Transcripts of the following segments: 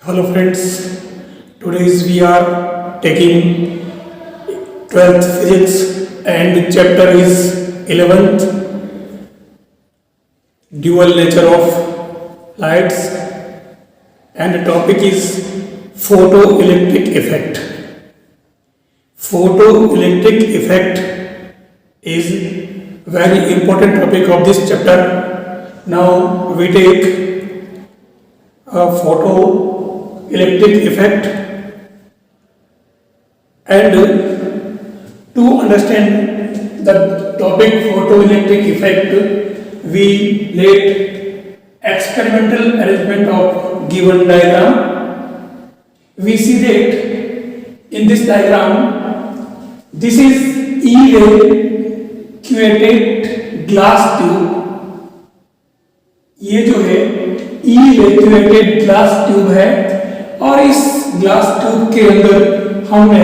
Hello friends, today we are taking 12th physics and the chapter is 11th, dual nature of lights, and the topic is photoelectric effect. Photoelectric effect is very important topic of this chapter. Now we take a photoelectric effect, and to understand the topic photoelectric effect, we let experimental arrangement of given diagram. We see that in this diagram, this is evacuated glass tube. ये जो है evacuated glass tube है, और इस glass tube के अंदर हमने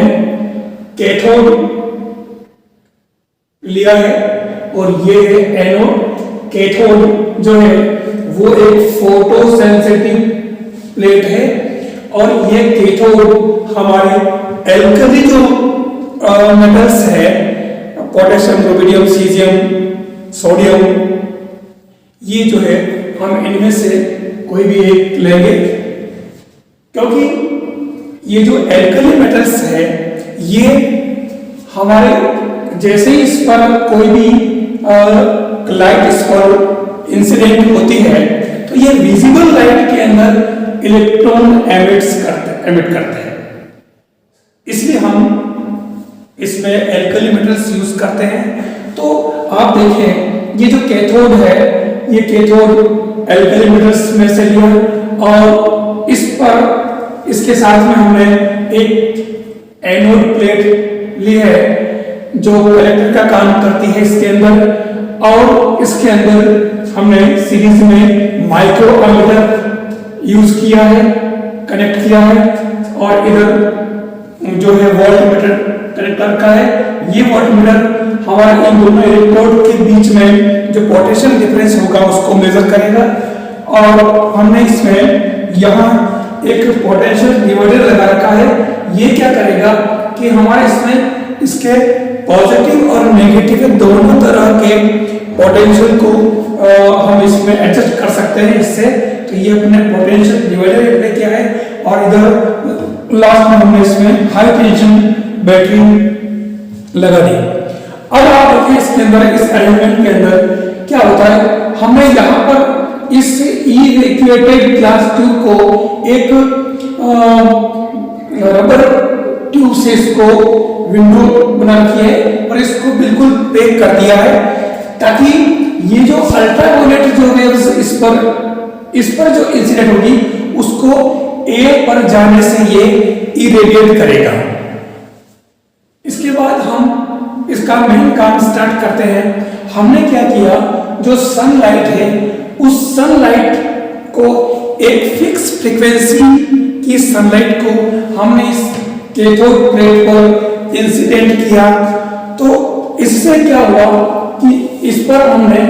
cathode लिया है और ये है एनोड। कैथोड जो है वो एक फोटो सेंसिटिव प्लेट है, और ये कैथोड हमारे एल्कली जो मेटल्स है, पोटेशियम, रुबिडियम, सीजियम, सोडियम, ये जो है हम इनमें से कोई भी एक लेंगे, क्योंकि ये जो एल्कली मेटल्स है ये हमारे जैसे ही इस पर कोई भी लाइट इस पर इंसिडेंट होती है तो ये विजिबल लाइट के अंदर इलेक्ट्रॉन एमिट करते हैं। इसलिए हम इसमें एल्कली मेटल्स यूज करते हैं। तो आप देखें ये जो कैथोड है, ये कैथोड एल्कली मेटल्स में से लिया, और इस पर इसके साथ में हमने एक एनोड प्लेट ली है जो कलेक्टर का काम करती है इसके अंदर, और इसके अंदर हमने सीरीज में माइक्रो एमीटर यूज किया है, कनेक्ट किया है, और इधर जो है वोल्ट मीटर कनेक्टर का है। ये वोल्ट मीटर हमारे इन दोनों इलेक्ट्रोड के बीच में जो पोटेंशियल डिफरेंस होगा उसको मेजर करेगा, और हमने इसमें यहाँ एक पोटेंशियल डिवाइडर लगा रखा है। ये क्या करेगा कि हमारे इसमें इसके पॉजिटिव और नेगेटिव दोनों तरह के पोटेंशियल को हम इसमें एडजस्ट कर सकते हैं इससे। तो ये अपने पोटेंशियल डिवाइडर में क्या है, और इधर लास्ट में हमने इसमें हाई टेंशन बैटरी लगा दी। अब आप देखिए इसके अंदर, इस एलिमेंट के अंदर क्या होता है, हमने यहाँ पर इस इवैक्यूएटेड ग्लास ट्यूब को एक रबर ट्यूब से इसको विंडो बना रखी है और इसको बिल्कुल पैक कर दिया है, ताकि ये जो अल्ट्रावायलेट जो वेव्स इस पर जो इंसिडेंट होगी उसको ए पर जाने से ये इरेडिएट करेगा। इसके बाद हम इसका मेन काम स्टार्ट करते हैं। हमने क्या किया, जो सनलाइट है उस सनलाइट को एक फिक्स फ्रीक्वेंसी की सनलाइट को हमने इस कैथोड प्लेट पर इंसिडेंट किया। तो इससे क्या हुआ कि इस पर हमने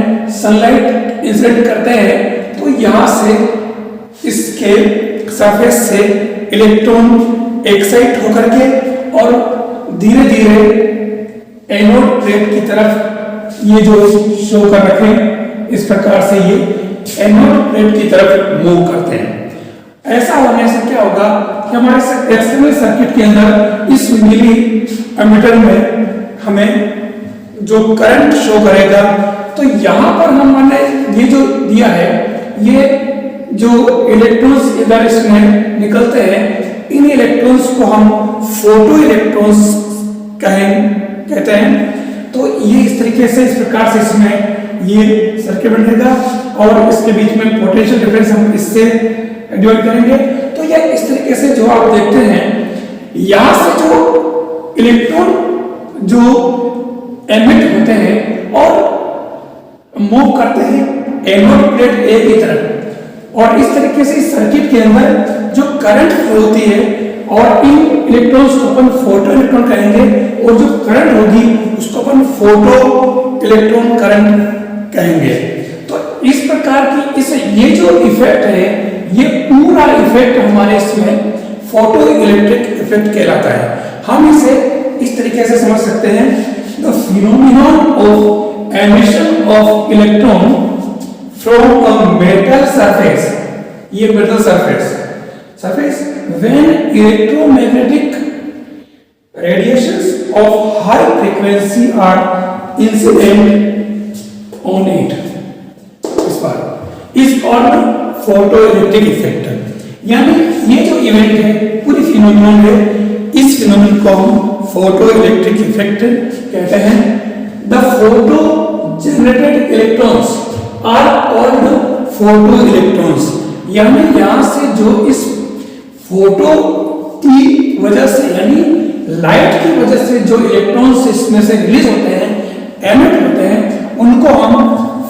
सनलाइट इंसिडेंट करते हैं तो यहाँ से इसके सरफेस से इलेक्ट्रॉन एक्साइट होकर के और धीरे धीरे एनोड प्लेट की तरफ ये जो शो कर रखे, इस प्रकार से ये एनोड प्लेट की तरफ मूव करते हैं। ऐसा होने से क्या होगा कि हमारे एक्सटर्नल सर्किट के अंदर इस मिली एमीटर में हमें जो करंट शो करेगा, तो यहाँ पर हमने ये जो दिया है, ये जो इलेक्ट्रॉन्स इधर इसमें निकलते हैं, इन इलेक्ट्रॉन्स को हम फोटो इलेक्ट्रॉन्स कहते हैं। तो ये इस तरीके से, इस प्रकार से इसमें ये सर्किट बनेगा, और इसके बीच में पोटेंशियल डिफरेंस हम इससे डिवाइड करेंगे। तो ये इस तरीके से जो आप देखते हैं, यहाँ से जो इलेक्ट्रॉन जो एमिट होते हैं और मूव करते हैं एनोड प्लेट ए की तरफ, और इस तरीके से इस सर्किट के अंदर जो करंट फ्लो होती है, और इन इलेक्ट्रॉन्स को अपन फोटो इलेक्ट्रॉन कहेंगे, और जो करंट होगी उसको अपन फोटो इलेक्ट्रॉन करंट कहेंगे। तो इस प्रकार की ये जो इफेक्ट है, ये पूरा इफेक्ट हमारे इसमें फोटो इलेक्ट्रिक इफेक्ट कहलाता है। हम इसे इस तरीके से समझ सकते हैं, the phenomenon of emission of electron from a metal surface, ये metal surface when electromagnetic radiations of high frequency are incident on it, इस पर is called photo electric effect. यानी ये जो इवेंट है, पूरी फिनोमिनन है, इस फिनोमिनन को हम फोटो इलेक्ट्रिक इफेक्ट कहते हैं। The photo generated electrons are called photo electrons, यानी यहां से जो इस फोटो की वजह से, यानी लाइट की वजह से जो इलेक्ट्रॉन्स इसमें से रिलीज होते हैं, एमिट होते हैं, उनको हम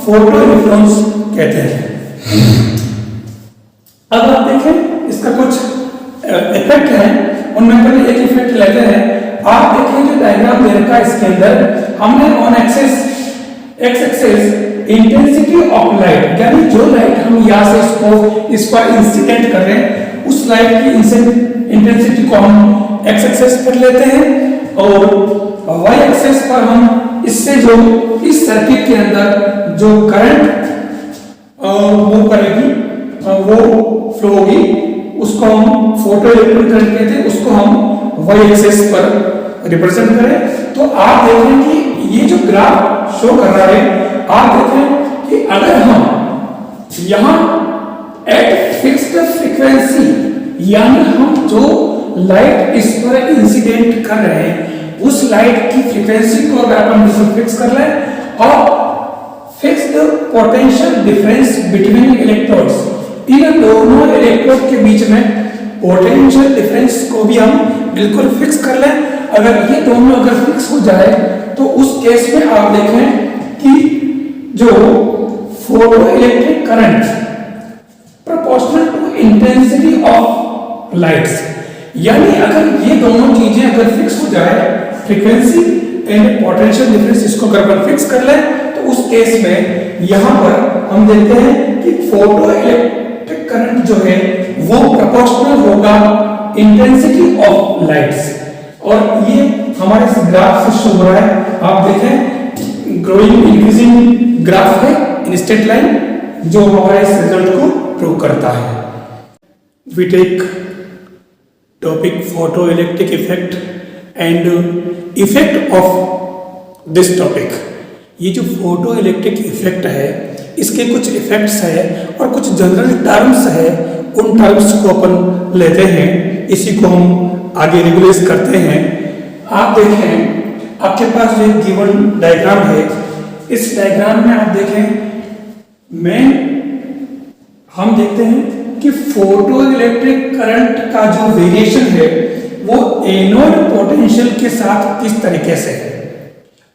फोटो इलेक्ट्रॉन्स कहते हैं। अब आप देखें इसका कुछ इफेक्ट है, उनमें पहले एक इफेक्ट लेते हैं। आप देखें जो डायग्राम दे रखा है, इसके अंदर हमने on x axis intensity of light, यानी जो लाइट हम यहाँ से इस पर इंसिडेंट कर रहे हैं, उस लाइट की इंटेंसिटी को हम एक्स एक्सिस पर लेते हैं, और वाई एक्सिस पर हम इससे जो इस सर्किट के अंदर जो करंट मूव करेगी, वो फ्लो होगी, उसको हम फोटो इलेक्ट्रिक करंट कहते हैं, उसको हम वाई एक्सिस पर रिप्रेजेंट करें। तो आप देखें कि ये जो ग्राफ शो कर रहा है, आप देखें कि अगर हम यहां एट फिक्स्ड फ्रीक्वेंसी, यानी हम जो लाइट इस पर इंसिडेंट कर रहे हैं, उस लाइट की फ्रीक्वेंसी को अगर अपन फिक्स कर लें और fixed potential difference between electrodes, इन दोनों इलेक्ट्रोड के बीच में पोटेंशियल डिफरेंस को भी हम बिल्कुल फिक्स कर लें, अगर ये दोनों अगर फिक्स हो जाए तो उस केस में आप देखें कि जो photo electric current proportional to intensity of lights, यानी अगर ये दोनों चीजें अगर फिक्स हो जाए, फ्रीक्वेंसी एंड पोटेंशियल डिफरेंस, इसको अगर फिक्स कर लें, तो उस केस में यहां पर हम देखते हैं कि फोटो इलेक्ट्रिक करंट जो है वो प्रोपोर्शनल होगा इंटेंसिटी ऑफ लाइट्स। और ये हमारे इस ग्राफ से शो हो रहा है, आप देखें ग्रोइंग इंक्रीजिंग ग्राफ है इन स्ट्रेट लाइन, जो हमारे इस रिजल्ट को प्रूव करता है। We take topic photo electric effect and effect of this topic. ये जो फोटो इलेक्ट्रिक इफेक्ट है, इसके कुछ इफेक्ट्स है और कुछ जनरल टर्म्स है, उन टर्म्स को अपन लेते हैं, इसी को हम आगे रेगुलेट करते हैं। आप देखें आपके पास जो गिवन डायग्राम है, इस डायग्राम में आप देखें हम देखते हैं कि फोटो इलेक्ट्रिक करंट का जो वेरिएशन है वो एनोड पोटेंशियल के साथ किस तरीके से है।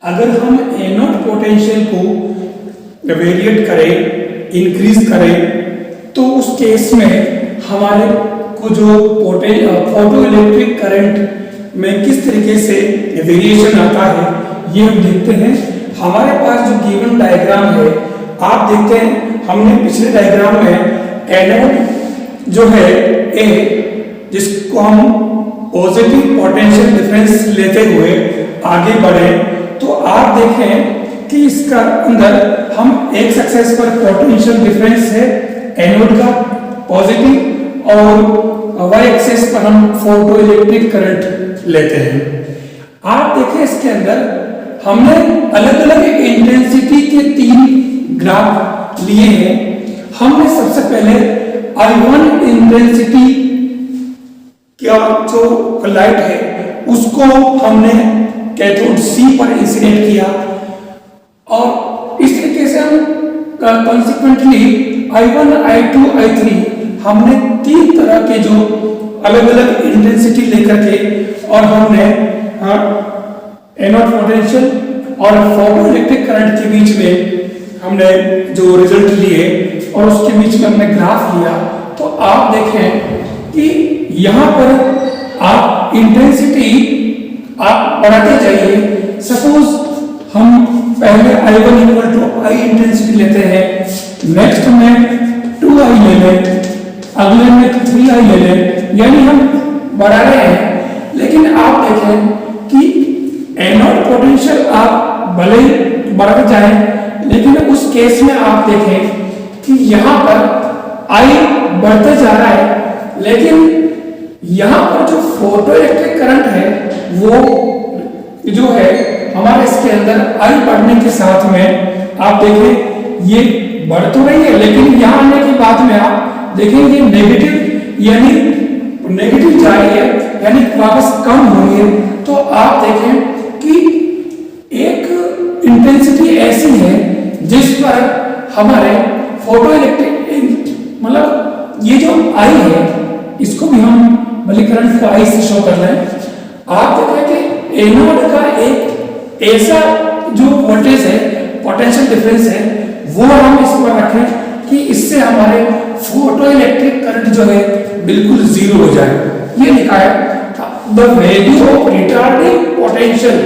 अगर हम एनोड पोटेंशियल को वेरिएट करें, इंक्रीज करें, तो उस केस में हमारे को जो फोटो इलेक्ट्रिक करंट में किस तरीके से वेरिएशन आता है, ये हम देखते हैं। हमारे पास जो गिवन डायग्राम है, आप देखते हैं हमने पिछले डायग्राम में एनोड जो है ए, जिसको हम पॉजिटिव पोटेंशियल डिफरेंस लेते हुए आगे बढ़े, तो आप देखें कि इसका अंदर हम एक्स एक्सिस पर पोटेंशियल डिफरेंस है एनोड का पॉजिटिव, और वाई एक्सिस पर हम फोटो इलेक्ट्रिक करंट लेते हैं। आप देखें इसके अंदर हमने अलग अलग इंटेंसिटी के 3 ग्राफ लिए हैं। हमने सबसे पहले I1 इंटेंसिटी का जो लाइट है उसको हमने कैथोड C पर इंसिडेंट किया, और इस तरीके से हम कॉन्सिक्वेंटली I1, I2, I3 हमने 3 तरह के जो अलग अलग इंटेंसिटी लेकर के, और हमने एनोड पोटेंशियल और फोटो इलेक्ट्रिक करंट के बीच में हमने जो रिजल्ट लिए और उसके बीच में हमने ग्राफ लिया। तो आप देखें कि यहाँ पर आप इंटेंसिटी आप बढ़ाते जाइए। सपोज हम पहले I1 equal to I intensity लेते हैं, नेक्स्ट में 2I ले लें, अगले में 3i ले लें, यानी हम बढ़ा रहे हैं। लेकिन आप देखें कि एनोड पोटेंशियल आप भले ही बढ़ जाए, लेकिन उस केस में आप देखें कि यहां पर I बढ़ते जा रहा है, लेकिन यहां पर जो फोटो इलेक्ट्रिक करंट है वो जो है हमारे इसके अंदर I बढ़ने के साथ में आप देखें ये बढ़ तो रही है, लेकिन यहां आने के बाद में आप देखें ये नेगेटिव, यानी नेगेटिव जा रही है, यानी वापस कम हो रही है। तो आप देखें कि एक इंटेंसिटी ऐसी है जिस पर हमारे फोटो इलेक्ट्रिक मतलब ये जो I है इसको भी हम भले करंट को I से शो कर रहे हैं। आप देखें कि एनोड का एक ऐसा जो वोल्टेज है, पोटेंशियल डिफरेंस है, वो हम इस पर रखें कि इससे हमारे फोटो इलेक्ट्रिक करंट जो है बिल्कुल जीरो हो जाए। ये लिखा है the value of retarding potential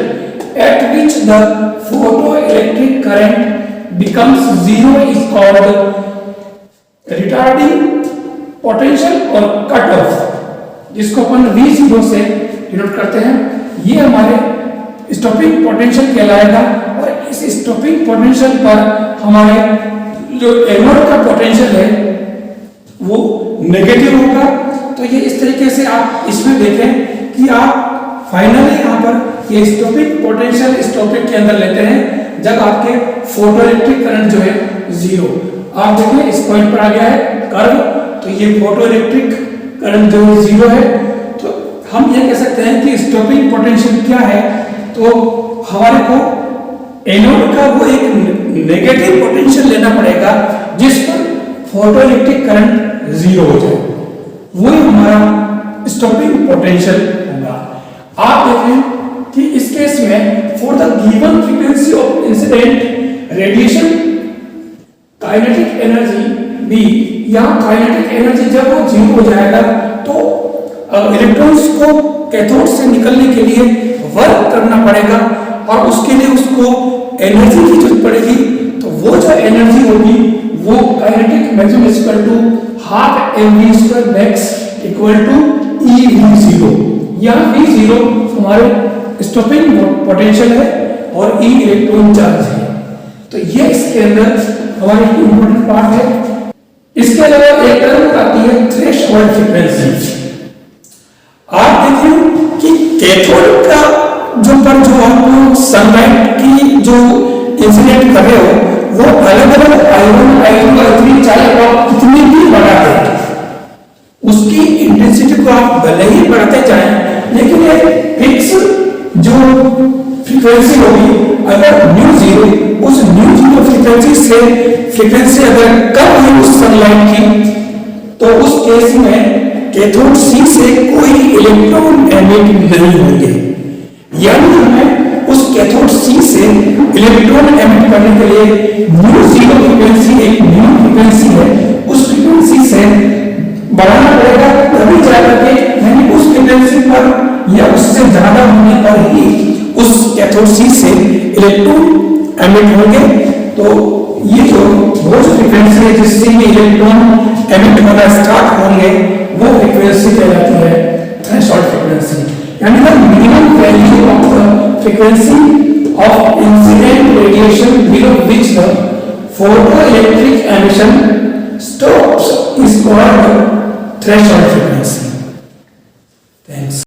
at which the photo electric current becomes zero is called retarding potential और कट ऑफ, जिसको अपन V0 से डिनोट करते हैं। ये हमारे स्टॉपिंग पोटेंशियल कहलाएगा, और इस स्टॉपिंग पोटेंशियल पर हमारे जो एनोड का पोटेंशियल है वो नेगेटिव होगा। तो ये इस तरीके से आप इसमें देखें कि आप फाइनली यहाँ पर ये स्टॉपिंग पोटेंशियल स्टॉपिंग के अंदर लेते हैं जब आपके फोटो इलेक्ट्रिक करंट जो है जीरो। आप देखें इस पॉइंट पर आ गया है कर्व, तो ये फोटो इलेक्ट्रिक करंट जो जीरो है। तो हम ये कह सकते हैं कि स्टॉपिंग पोटेंशियल क्या है, तो हमारे को एनोड का वो एक नेगेटिव पोटेंशियल लेना पड़ेगा जिस पर फोटो इलेक्ट्रिक करंट जीरो हो जाए, वो हमारा स्टॉपिंग पोटेंशियल होगा। आप देखें कि इस केस में for the given frequency of incident radiation kinetic energy भी, यहाँ काइनेटिक एनर्जी जब वो जीरो हो जाएगा तो इलेक्ट्रॉन्स को कैथोड से निकलने के लिए वर्क करना पड़ेगा, और उसके लिए उसको एनर्जी की जरूरत पड़ेगी। तो वो जो एनर्जी होगी वो kinetic maximum equal to half mv² max equal to eV0। यहाँ V0 हमारे स्टॉपिंग पोटेंशियल है और E इलेक्ट्रॉन चार्ज है। तो ये इसके अंदर हमारी इंपॉर्टेंट पार्ट है। इसके अलावा एक टर्म आती है थ्रेशोल्ड फ्रीक्वेंसी। आप देखिए कि कैथोड का जो पर जो आप सनलाइट की जो इंसिडेंट कर रहे हो वो अलग अलग I1, I2, I3 चाहे आप कितनी भी बढ़ाते हैं, उसकी इंटेंसिटी को आप भले ही बढ़ाते जाएं, लेकिन एक फिक्स जो फ्रीक्वेंसी होगी, अगर न्यू जीरो, उस न्यू जीरो फ्रीक्वेंसी अगर कम हुई उस सनलाइट की, तो उस केस में कैथोड C से कोई इलेक्ट्रॉन एमिट नहीं होंगे। यानी हमें उस कैथोड C से इलेक्ट्रॉन एमिट करने के लिए न्यू जीरो फ्रीक्वेंसी एक न्यू फ्रीक्वेंसी है, उस फ्रीक्वेंसी से बढ़ाना पड़ेगा, तभी जाकर के यानी उस फ्रीक्वेंसी पर या उससे ज्यादा होने पर ही उस कैथोड C से इलेक्ट्रॉन एमिट होंगे। तो ये जो वो फ्रीक्वेंसी है जिससे ये इलेक्ट्रॉन एमिट होना स्टार्ट होंगे वो फ्रीक्वेंसी कहलाती है थ्रेशोल्ड फ्रीक्वेंसी, यानी the minimum value of the frequency of incident radiation below which the photoelectric emission stops is called threshold frequency. Thanks.